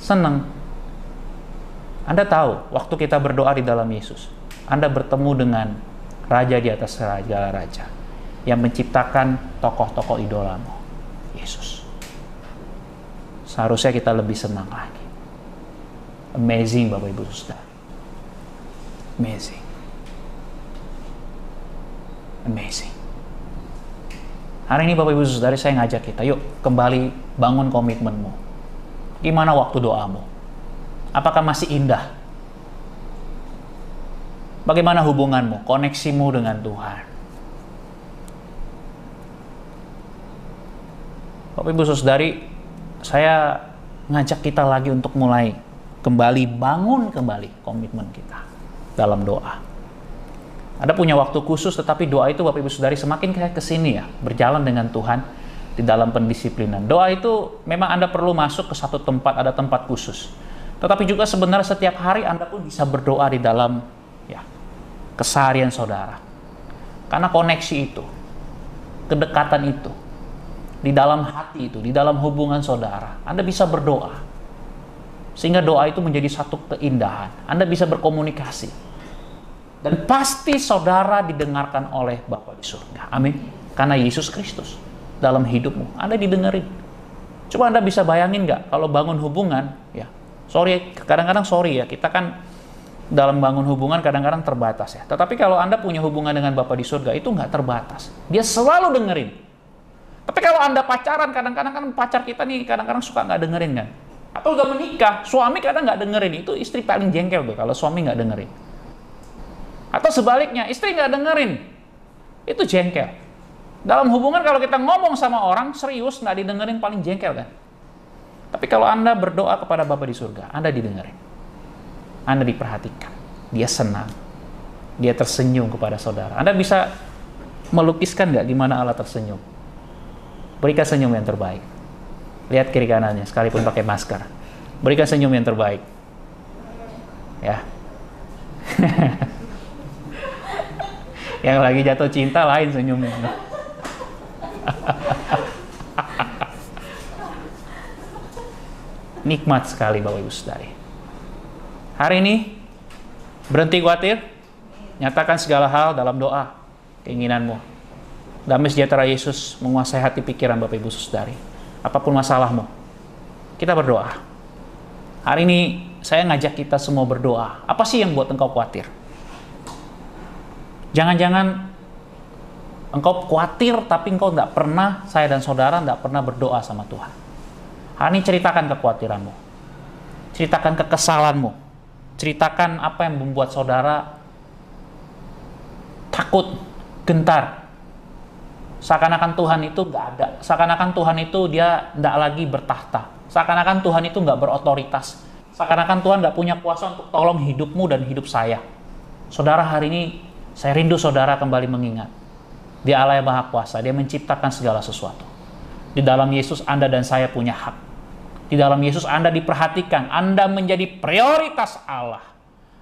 Seneng. Anda tahu, waktu kita berdoa di dalam Yesus, Anda bertemu dengan Raja di atas raja-raja yang menciptakan tokoh-tokoh idolamu, Yesus. Seharusnya kita lebih senang lagi. Amazing, Bapak Ibu Saudara. Amazing. Amazing. Hari ini Bapak Ibu Saudara, saya ngajak kita, yuk kembali bangun komitmenmu. Gimana waktu doamu? Apakah masih indah? Bagaimana hubunganmu, koneksimu dengan Tuhan? Bapak Ibu Saudari, saya ngajak kita lagi untuk mulai kembali, bangun kembali komitmen kita dalam doa. Anda punya waktu khusus, tetapi doa itu Bapak Ibu Saudari semakin kayak kesini ya, berjalan dengan Tuhan di dalam pendisiplinan. Doa itu memang Anda perlu masuk ke satu tempat, ada tempat khusus. Tetapi juga sebenarnya setiap hari Anda pun bisa berdoa di dalam ya, keseharian saudara. Karena koneksi itu, kedekatan itu, di dalam hati itu, di dalam hubungan saudara, Anda bisa berdoa. Sehingga doa itu menjadi satu keindahan. Anda bisa berkomunikasi. Dan pasti saudara didengarkan oleh Bapa di surga. Amin. Karena Yesus Kristus dalam hidupmu, Anda didengerin. Coba Anda bisa bayangin nggak kalau bangun hubungan, ya. Kadang-kadang ya, kita kan dalam bangun hubungan kadang-kadang terbatas ya. Tetapi kalau Anda punya hubungan dengan Bapa di surga, itu nggak terbatas. Dia selalu dengerin. Tapi kalau Anda pacaran, kadang-kadang kan pacar kita nih kadang-kadang suka nggak dengerin kan. Atau udah menikah, suami kadang nggak dengerin. Itu istri paling jengkel tuh kalau suami nggak dengerin. Atau sebaliknya, istri nggak dengerin. Itu jengkel. Dalam hubungan kalau kita ngomong sama orang serius nggak didengerin, paling jengkel kan. Tapi kalau Anda berdoa kepada Bapa di surga, Anda didengerin. Anda diperhatikan. Dia senang. Dia tersenyum kepada saudara. Anda bisa melukiskan nggak gimana Allah tersenyum? Berikan senyum yang terbaik. Lihat kiri kanannya, sekalipun pakai masker. Berikan senyum yang terbaik. Ya. Yang lagi jatuh cinta lain senyumnya. Nikmat sekali Bapak Ibu Saudari. Hari ini berhenti khawatir, nyatakan segala hal dalam doa, keinginanmu. Damai sejahtera Yesus menguasai hati pikiran Bapak Ibu Saudari. Apapun masalahmu, kita berdoa. Hari ini saya ngajak kita semua berdoa. Apa sih yang buat engkau khawatir? Jangan-jangan engkau khawatir tapi engkau nggak pernah, saya dan saudara nggak pernah berdoa sama Tuhan. Hari ini ceritakan kekhawatiranmu. Ceritakan kekesalanmu. Ceritakan apa yang membuat saudara takut, gentar. Seakan-akan Tuhan itu nggak ada. Seakan-akan Tuhan itu dia nggak lagi bertahta. Seakan-akan Tuhan itu nggak berotoritas. Seakan-akan Tuhan nggak punya kuasa untuk tolong hidupmu dan hidup saya. Saudara, hari ini saya rindu saudara kembali mengingat. Dia Allah yang Maha Kuasa. Dia menciptakan segala sesuatu. Di dalam Yesus Anda dan saya punya hak. Di dalam Yesus Anda diperhatikan. Anda menjadi prioritas Allah.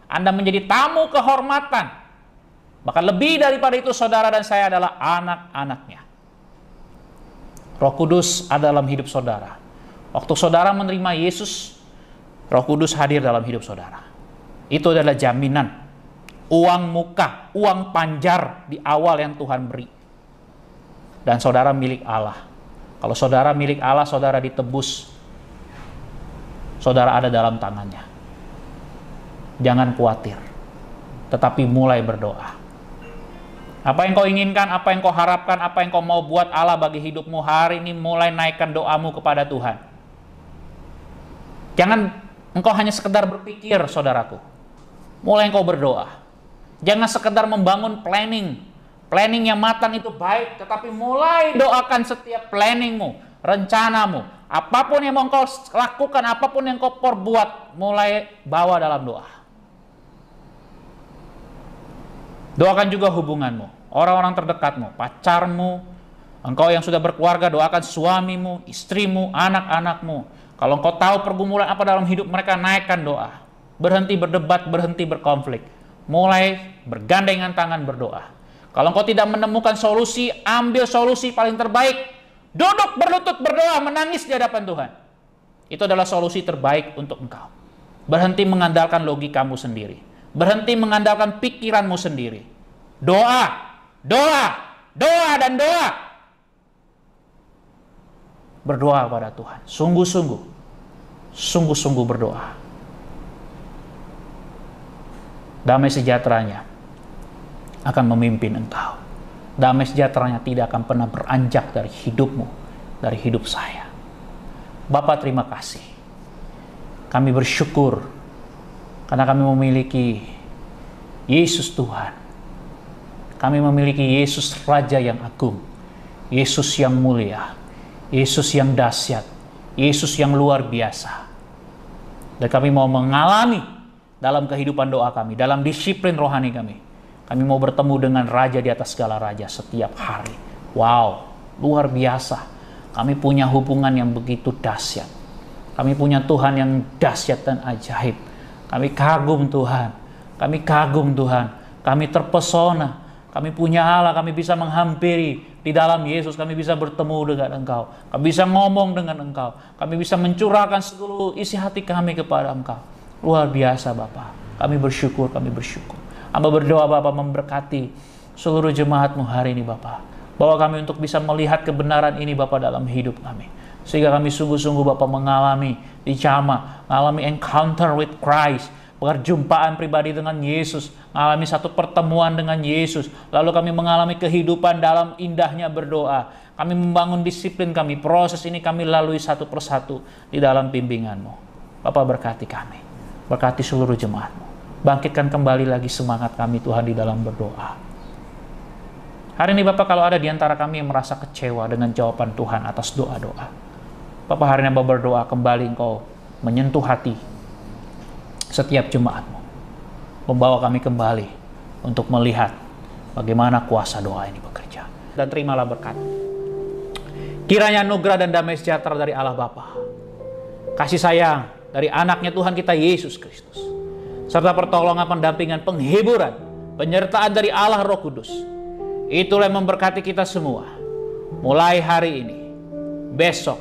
Anda menjadi tamu kehormatan. Bahkan lebih daripada itu, saudara dan saya adalah anak-anaknya. Roh Kudus ada dalam hidup saudara. Waktu saudara menerima Yesus, Roh Kudus hadir dalam hidup saudara. Itu adalah jaminan. Uang muka, uang panjar di awal yang Tuhan beri. Dan saudara milik Allah. Kalau saudara milik Allah, saudara ditebus. Saudara ada dalam tangannya. Jangan khawatir. Tetapi mulai berdoa. Apa yang kau inginkan, apa yang kau harapkan, apa yang kau mau buat Allah bagi hidupmu hari ini, mulai naikkan doamu kepada Tuhan. Jangan engkau hanya sekedar berpikir, saudaraku. Mulai engkau berdoa. Jangan sekedar membangun planning yang matang itu baik, tetapi mulai doakan setiap planningmu, rencanamu, apapun yang mau engkau lakukan, apapun yang kau perbuat, mulai bawa dalam doa. Doakan juga hubunganmu, orang-orang terdekatmu, pacarmu, engkau yang sudah berkeluarga, doakan suamimu, istrimu, anak-anakmu. Kalau engkau tahu pergumulan apa dalam hidup mereka, naikkan doa. Berhenti berdebat, berhenti berkonflik. Mulai bergandengan tangan berdoa. Kalau engkau tidak menemukan solusi, ambil solusi paling terbaik. Duduk berlutut berdoa, menangis di hadapan Tuhan. Itu adalah solusi terbaik untuk engkau. Berhenti mengandalkan logikamu sendiri. Berhenti mengandalkan pikiranmu sendiri. Doa, doa, doa dan doa. Berdoa kepada Tuhan. Sungguh-sungguh. Sungguh-sungguh berdoa. Damai sejahteranya akan memimpin engkau. Damai sejahteranya tidak akan pernah beranjak dari hidupmu, dari hidup saya. Bapa, terima kasih. Kami bersyukur karena kami memiliki Yesus Tuhan. Kami memiliki Yesus Raja yang agung, Yesus yang mulia, Yesus yang dahsyat, Yesus yang luar biasa. Dan kami mau mengalami dalam kehidupan doa kami, dalam disiplin rohani kami. Kami mau bertemu dengan Raja di atas segala raja setiap hari. Wow, luar biasa. Kami punya hubungan yang begitu dahsyat. Kami punya Tuhan yang dahsyat dan ajaib. Kami kagum Tuhan. Kami kagum Tuhan. Kami terpesona. Kami punya Allah, kami bisa menghampiri di dalam Yesus. Kami bisa bertemu dengan Engkau. Kami bisa ngomong dengan Engkau. Kami bisa mencurahkan seluruh isi hati kami kepada Engkau. Luar biasa Bapa. Kami bersyukur, kami bersyukur. Hamba berdoa Bapa memberkati seluruh jemaat-Mu hari ini Bapa. Bawa kami untuk bisa melihat kebenaran ini Bapa dalam hidup kami. Sehingga kami sungguh-sungguh Bapa mengalami dijamah, mengalami encounter with Christ. Perjumpaan pribadi dengan Yesus. Mengalami satu pertemuan dengan Yesus. Lalu kami mengalami kehidupan dalam indahnya berdoa. Kami membangun disiplin kami. Proses ini kami lalui satu persatu di dalam bimbingan-Mu. Bapa berkati kami. Berkati seluruh jemaat-Mu. Bangkitkan kembali lagi semangat kami Tuhan di dalam berdoa. Hari ini Bapak, kalau ada di antara kami yang merasa kecewa dengan jawaban Tuhan atas doa-doa, Bapak hari ini Bapak berdoa kembali Engkau menyentuh hati setiap jemaat-Mu. Membawa kami kembali untuk melihat bagaimana kuasa doa ini bekerja. Dan terimalah berkat. Kiranya anugerah dan damai sejahtera dari Allah Bapa, kasih sayang dari anaknya Tuhan kita Yesus Kristus, serta pertolongan, pendampingan, penghiburan, penyertaan dari Allah Roh Kudus, itulah yang memberkati kita semua, mulai hari ini, besok,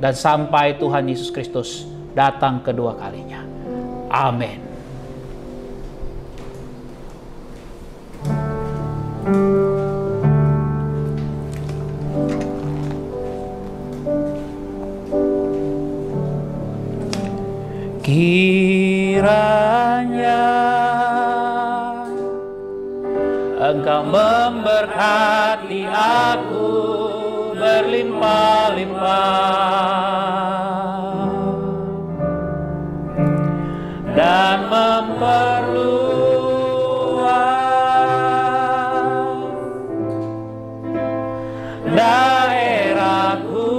dan sampai Tuhan Yesus Kristus datang kedua kalinya. Amin. Kiranya Engkau memberkati aku berlimpah-limpah dan memperluas daerahku,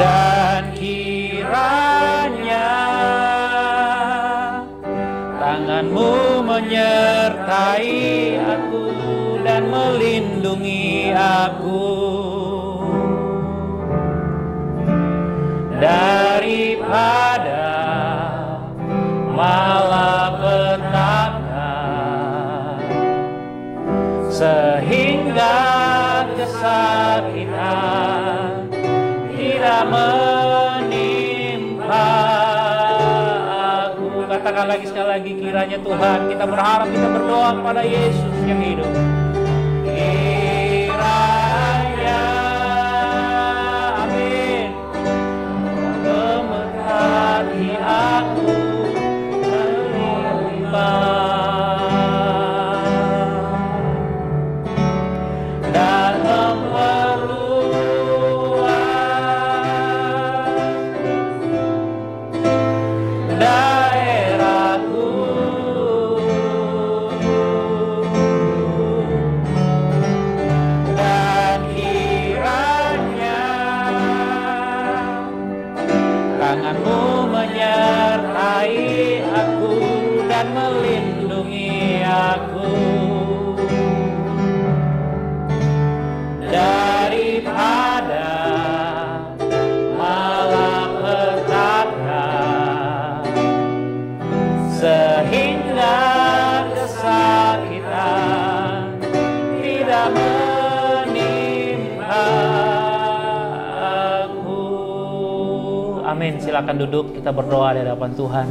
dan kiranya tanganmu menyertai aku dan melindungi aku daripada malapetaka, sehingga kesakitan tidak menimpa aku. Katakan lagi sekali lagi, kiranya Tuhan, kita berharap, kita berdoa kepada Yesus yang hidup. Kiranya, amin, memberkati aku berlimpah dan memperluas daerahku, dan kiranya tanganmu menyertai aku dan melindungi aku daripada malapetaka, sehingga kesakitan tidak menimpa aku. Amin. Silakan duduk, kita berdoa di hadapan Tuhan.